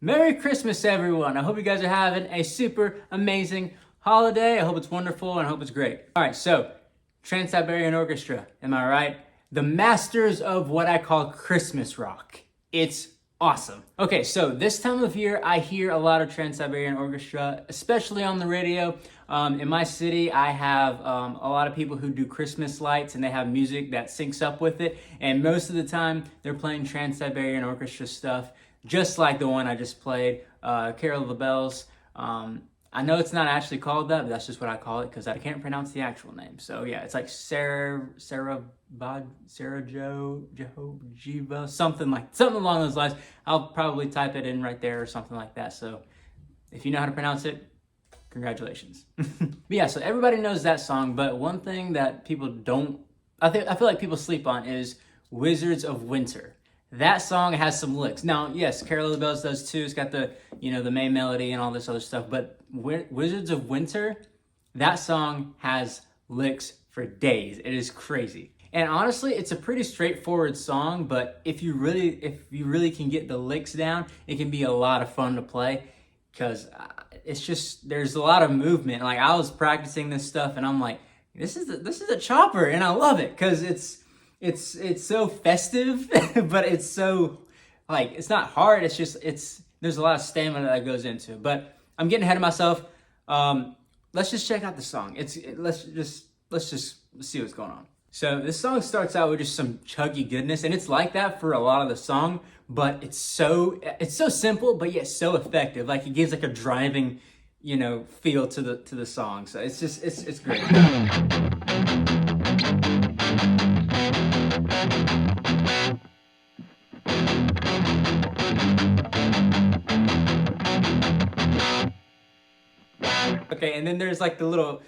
Merry Christmas, everyone. I hope you guys are having a super amazing holiday. I hope it's wonderful and I hope it's great. All right, so Trans-Siberian Orchestra, am I right? The masters of what I call Christmas rock. It's awesome. Okay, so this time of year, I hear a lot of Trans-Siberian Orchestra, especially on the radio. In my city, I have a lot of people who do Christmas lights and they have music that syncs up with it. And most of the time, they're playing Trans-Siberian Orchestra stuff, just like the one I just played, Carol of the Bells. I know it's not actually called that, but that's just what I call it because I can't pronounce the actual name. So yeah, it's like Sarajevo, something along those lines. I'll probably type it in right there or something like that. So if you know how to pronounce it, congratulations. But yeah, so everybody knows that song, but one thing that people don't, I feel like people sleep on is Wizards of Winter. That song has some licks. Now, yes, Carol of the Bells does too. It's got the, the main melody and all this other stuff. But Wizards of Winter, that song has licks for days. It is crazy. And honestly, it's a pretty straightforward song, but if you really can get the licks down, it can be a lot of fun to play because it's just, there's a lot of movement. Like I was practicing this stuff and I'm like, this is a chopper, and I love it because it's so festive, but it's so, like, it's not hard. It's just, there's a lot of stamina that goes into it. But I'm getting ahead of myself. Let's just check out the song. Let's just see what's going on. So this song starts out with just some chuggy goodness, and it's like that for a lot of the song, but it's so simple, but yet so effective. Like it gives like a driving, feel to the song. So it's great. Okay, and then there's like the little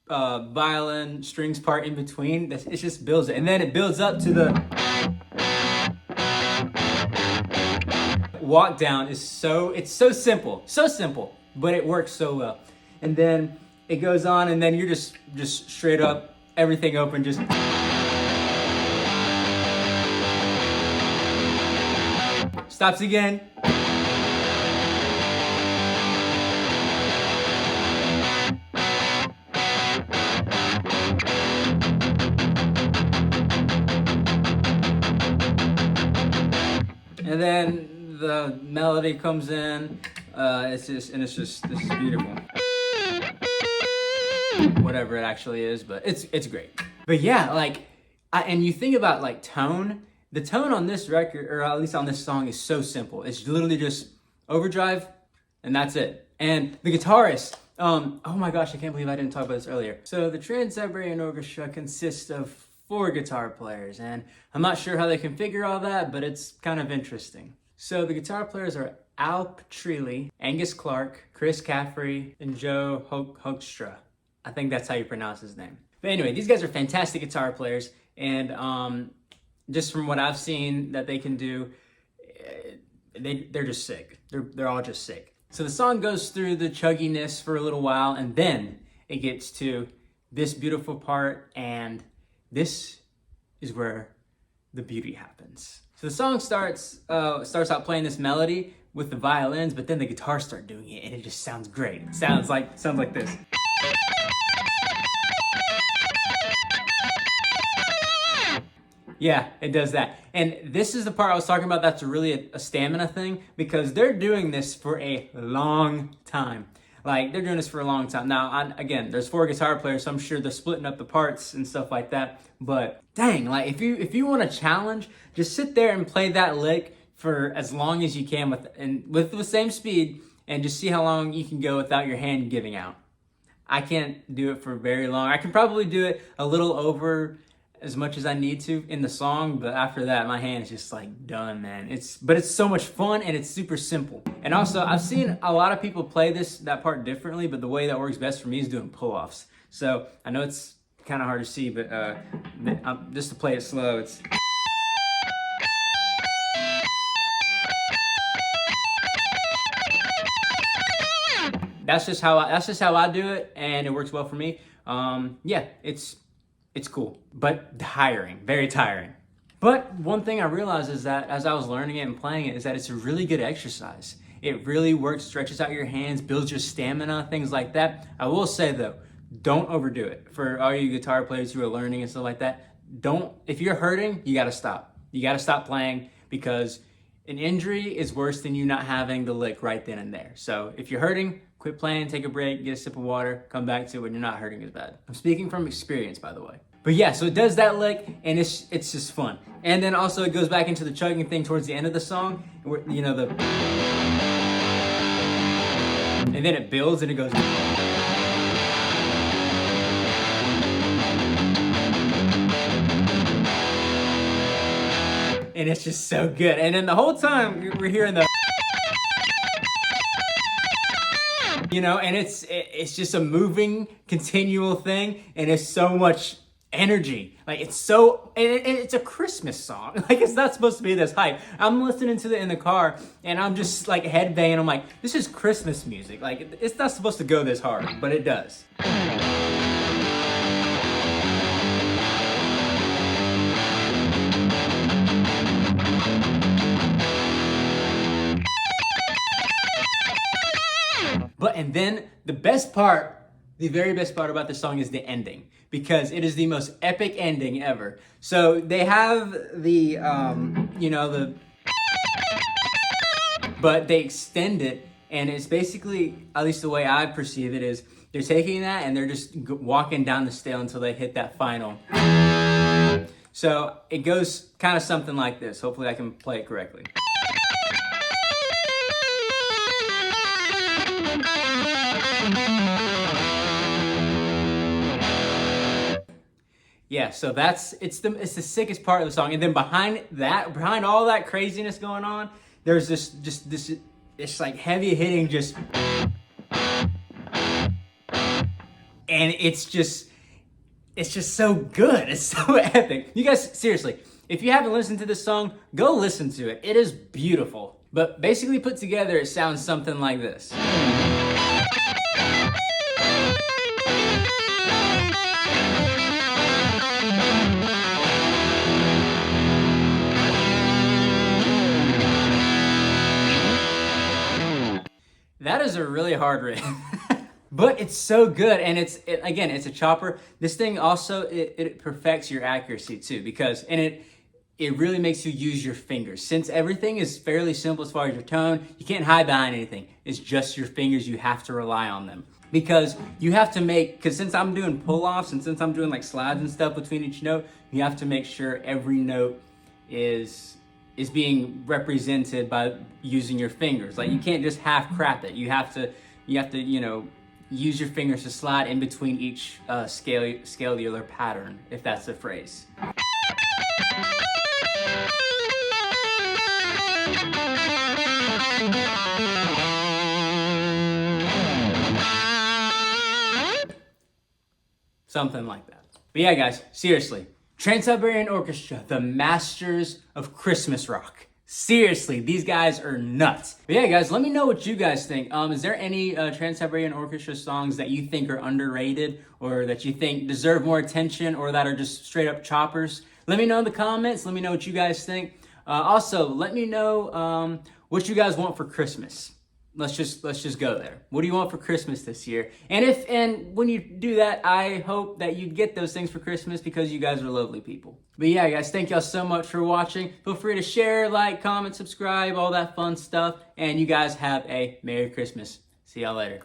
violin strings part in between. It just builds it, and then it builds up to the walk down. It's so simple, but it works so well. And then it goes on, and then you're just straight up, everything open, just. Stops again. And then the melody comes in. This is beautiful. Whatever it actually is, but it's great. But yeah, like, and you think about like tone. The tone on this record, or at least on this song, is so simple. It's literally just overdrive, and that's it. And the guitarist, oh my gosh, I can't believe I didn't talk about this earlier. So the Trans-Siberian Orchestra consists of 4 guitar players, and I'm not sure how they configure all that, but it's kind of interesting. So the guitar players are Al Petrilli, Angus Clark, Chris Caffrey, and Joe Hoekstra. I think that's how you pronounce his name. But anyway, these guys are fantastic guitar players, and just from what I've seen that they can do, they're just sick. They're all just sick. So the song goes through the chugginess for a little while, and then it gets to this beautiful part, and this is where the beauty happens. So the song starts out playing this melody with the violins, but then the guitars start doing it, and it just sounds great. It sounds like this. Yeah, it does that. And this is the part I was talking about that's really a stamina thing, because they're doing this for a long time. Like, they're doing this for a long time. Now, again, there's 4 guitar players, so I'm sure they're splitting up the parts and stuff like that. But dang, like, if you want a challenge, just sit there and play that lick for as long as you can with the same speed, and just see how long you can go without your hand giving out. I can't do it for very long. I can probably do it a little over as much as I need to in the song, but after that, my hand is just like done, man. But it's so much fun, and it's super simple. And also, I've seen a lot of people play that part differently, but the way that works best for me is doing pull-offs. So I know it's kind of hard to see, but just to play it slow, it's. That's just how I do it, and it works well for me. Yeah, it's cool, but tiring, very tiring. But one thing I realized is that as I was learning it and playing it, is that it's a really good exercise. It really works, stretches out your hands, builds your stamina, things like that. I will say though, don't overdo it. For all you guitar players who are learning and stuff like that, if you're hurting, you gotta stop. You gotta stop playing, because an injury is worse than you not having the lick right then and there. So if you're hurting, quit playing, take a break, get a sip of water, come back to it when you're not hurting as bad. I'm speaking from experience, by the way. But yeah, so it does that lick, and it's just fun. And then also it goes back into the chugging thing towards the end of the song, where, you know, and then it builds and it goes. And it's just so good. And then the whole time we're hearing the, you know, and it's just a moving, continual thing, and it's so much energy. Like, it's a Christmas song. Like, it's not supposed to be this hype. I'm listening to it in the car, and I'm just like headbanging. I'm like, this is Christmas music. Like, it's not supposed to go this hard, but it does. And then the best part, the very best part about this song is the ending, because it is the most epic ending ever. So they have the, but they extend it, and it's basically, at least the way I perceive it, is they're taking that and they're just walking down the scale until they hit that final. So it goes kind of something like this. Hopefully I can play it correctly. Yeah, so it's the sickest part of the song. And then behind all that craziness going on, there's this like heavy hitting and it's just so good. It's so epic. You guys, seriously, if you haven't listened to this song, go listen to it. It is beautiful. But basically put together, it sounds something like this. That is a really hard riff, but it's so good, and again, it's a chopper. This thing also, it perfects your accuracy too, because, and it really makes you use your fingers. Since everything is fairly simple as far as your tone, you can't hide behind anything. It's just your fingers, you have to rely on them. Because you have to because since I'm doing pull-offs, and since I'm doing like slides and stuff between each note, you have to make sure every note is being represented by using your fingers. Like, you can't just half crap it. You have to, use your fingers to slide in between each scalular pattern, if that's the phrase. Something like that. But yeah, guys, seriously. Trans-Siberian Orchestra, the masters of Christmas rock. Seriously, these guys are nuts. But yeah, guys, let me know what you guys think. Is there any Trans-Siberian Orchestra songs that you think are underrated, or that you think deserve more attention, or that are just straight up choppers? Let me know in the comments. Let me know what you guys think. Also, let me know what you guys want for Christmas. Let's just go there. What do you want for Christmas this year? And when you do that, I hope that you get those things for Christmas, because you guys are lovely people. But yeah, guys, thank y'all so much for watching. Feel free to share, like, comment, subscribe, all that fun stuff. And you guys have a Merry Christmas. See y'all later.